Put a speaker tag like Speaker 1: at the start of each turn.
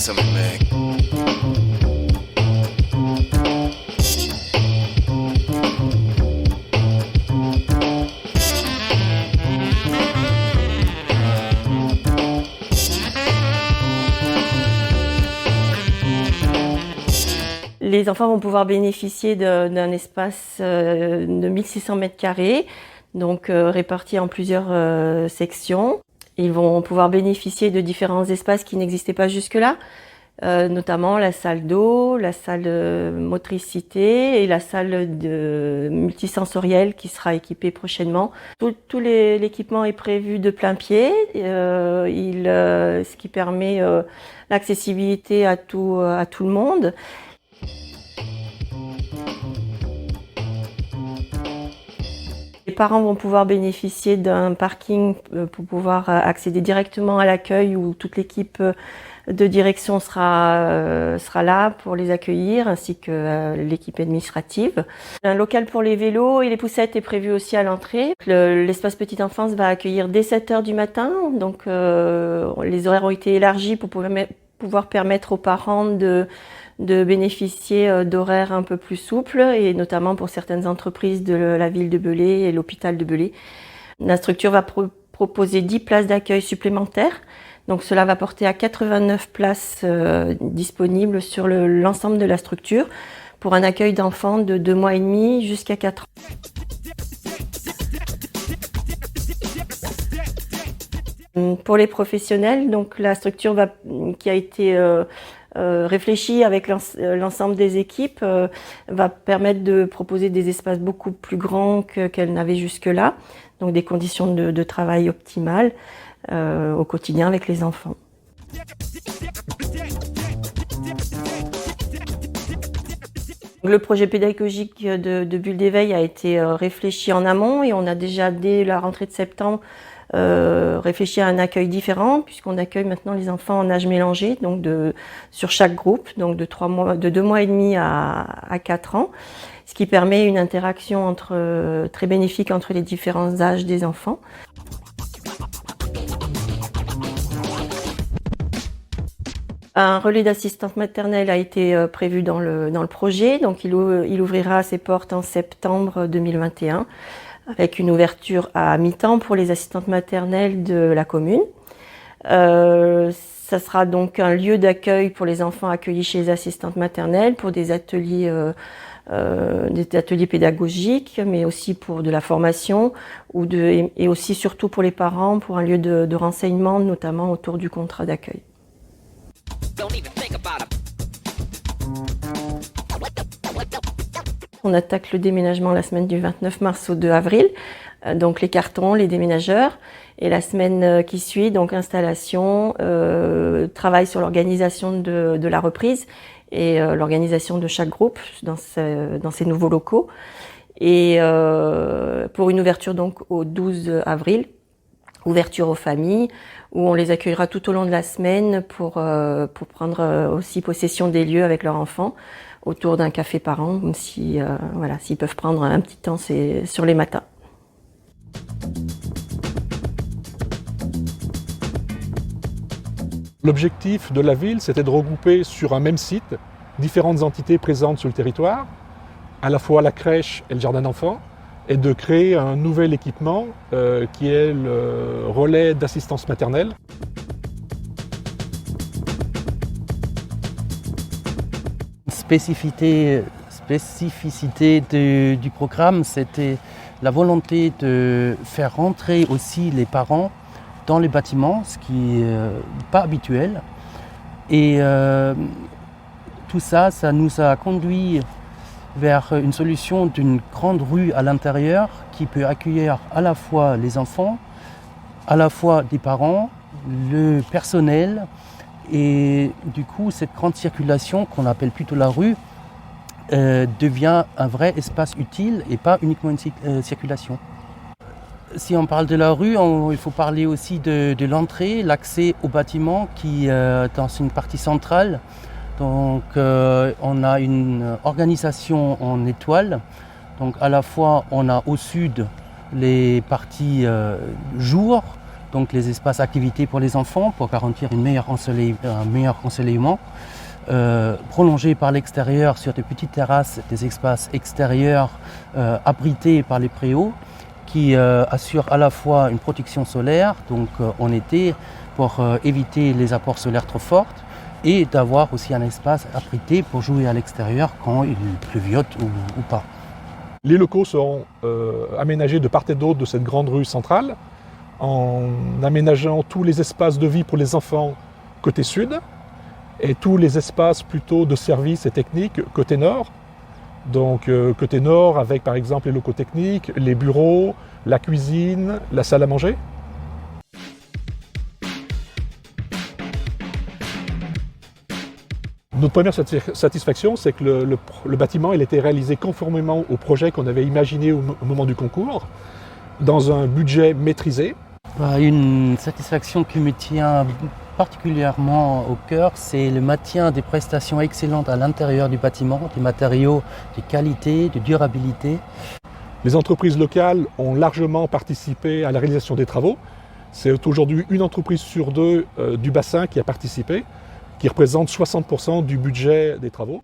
Speaker 1: some Mac.
Speaker 2: Les enfants vont pouvoir bénéficier d'un espace de 1600 mètres carrés, donc répartis en plusieurs sections. Ils vont pouvoir bénéficier de différents espaces qui n'existaient pas jusque-là, notamment la salle d'eau, la salle de motricité et la salle de multisensorielle qui sera équipée prochainement. Tout l'équipement est prévu de plain pied, ce qui permet l'accessibilité à tout le monde. Les parents vont pouvoir bénéficier d'un parking pour pouvoir accéder directement à l'accueil où toute l'équipe de direction sera là pour les accueillir, ainsi que l'équipe administrative. Un local pour les vélos et les poussettes est prévu aussi à l'entrée. L'espace petite enfance va accueillir dès 7h du matin, donc les horaires ont été élargis pour pouvoir permettre aux parents de bénéficier d'horaires un peu plus souples, et notamment pour certaines entreprises de la ville de Belley et l'hôpital de Belley. La structure va proposer 10 places d'accueil supplémentaires. Donc cela va porter à 89 places disponibles sur l'ensemble de la structure pour un accueil d'enfants de 2 mois et demi jusqu'à 4 ans. Pour les professionnels, donc la structure qui a été réfléchie avec l'ensemble des équipes va permettre de proposer des espaces beaucoup plus grands qu'elle n'avait jusque-là, donc des conditions de travail optimales au quotidien avec les enfants. Le projet pédagogique de Bulle d'éveil a été réfléchi en amont, et on a déjà, dès la rentrée de septembre, réfléchi à un accueil différent, puisqu'on accueille maintenant les enfants en âge mélangé, donc sur chaque groupe, donc de 2 mois et demi à 4 ans, ce qui permet une interaction très bénéfique entre les différents âges des enfants. Un relais d'assistante maternelle a été prévu dans le projet, donc il ouvrira ses portes en septembre 2021, avec une ouverture à mi-temps pour les assistantes maternelles de la commune. Ça sera donc un lieu d'accueil pour les enfants accueillis chez les assistantes maternelles, pour des ateliers pédagogiques, mais aussi pour de la formation, et aussi surtout pour les parents, pour un lieu de renseignement, notamment autour du contrat d'accueil. On attaque le déménagement la semaine du 29 mars au 2 avril, donc les cartons, les déménageurs, et la semaine qui suit, donc installation, travail sur l'organisation de la reprise et l'organisation de chaque groupe dans ces nouveaux locaux, et pour une ouverture donc au 12 avril, ouverture aux familles, où on les accueillera tout au long de la semaine pour prendre aussi possession des lieux avec leurs enfants, autour d'un café par an, s'ils peuvent prendre un petit temps sur les matins.
Speaker 3: L'objectif de la ville, c'était de regrouper sur un même site différentes entités présentes sur le territoire, à la fois la crèche et le jardin d'enfants, et de créer un nouvel équipement qui est le relais d'assistance maternelle.
Speaker 4: Spécificité du programme, c'était la volonté de faire rentrer aussi les parents dans les bâtiments, ce qui n'est pas habituel. Et tout ça, ça nous a conduit vers une solution d'une grande rue à l'intérieur qui peut accueillir à la fois les enfants, à la fois des parents, le personnel, et du coup cette grande circulation qu'on appelle plutôt la rue devient un vrai espace utile et pas uniquement une circulation. Si on parle de la rue, il faut parler aussi de l'entrée, l'accès au bâtiment qui est dans une partie centrale. Donc on a une organisation en étoile. Donc à la fois on a au sud les parties jour, donc les espaces activités pour les enfants pour garantir un meilleur ensoleillement. Prolongé par l'extérieur sur des petites terrasses, des espaces extérieurs abrités par les préaux qui assurent à la fois une protection solaire, donc en été, pour éviter les apports solaires trop forts, et d'avoir aussi un espace abrité pour jouer à l'extérieur quand il pleuviote ou pas.
Speaker 3: Les locaux seront aménagés de part et d'autre de cette grande rue centrale, en aménageant tous les espaces de vie pour les enfants côté sud, et tous les espaces plutôt de services et techniques côté nord. Donc côté nord avec par exemple les locaux techniques, les bureaux, la cuisine, la salle à manger. Notre première satisfaction, c'est que le bâtiment il a été réalisé conformément au projet qu'on avait imaginé au moment du concours, dans un budget maîtrisé.
Speaker 4: Une satisfaction qui me tient particulièrement au cœur, c'est le maintien des prestations excellentes à l'intérieur du bâtiment, des matériaux de qualité, de durabilité.
Speaker 3: Les entreprises locales ont largement participé à la réalisation des travaux. C'est aujourd'hui une entreprise sur deux du bassin qui a participé, qui représente 60% du budget des travaux.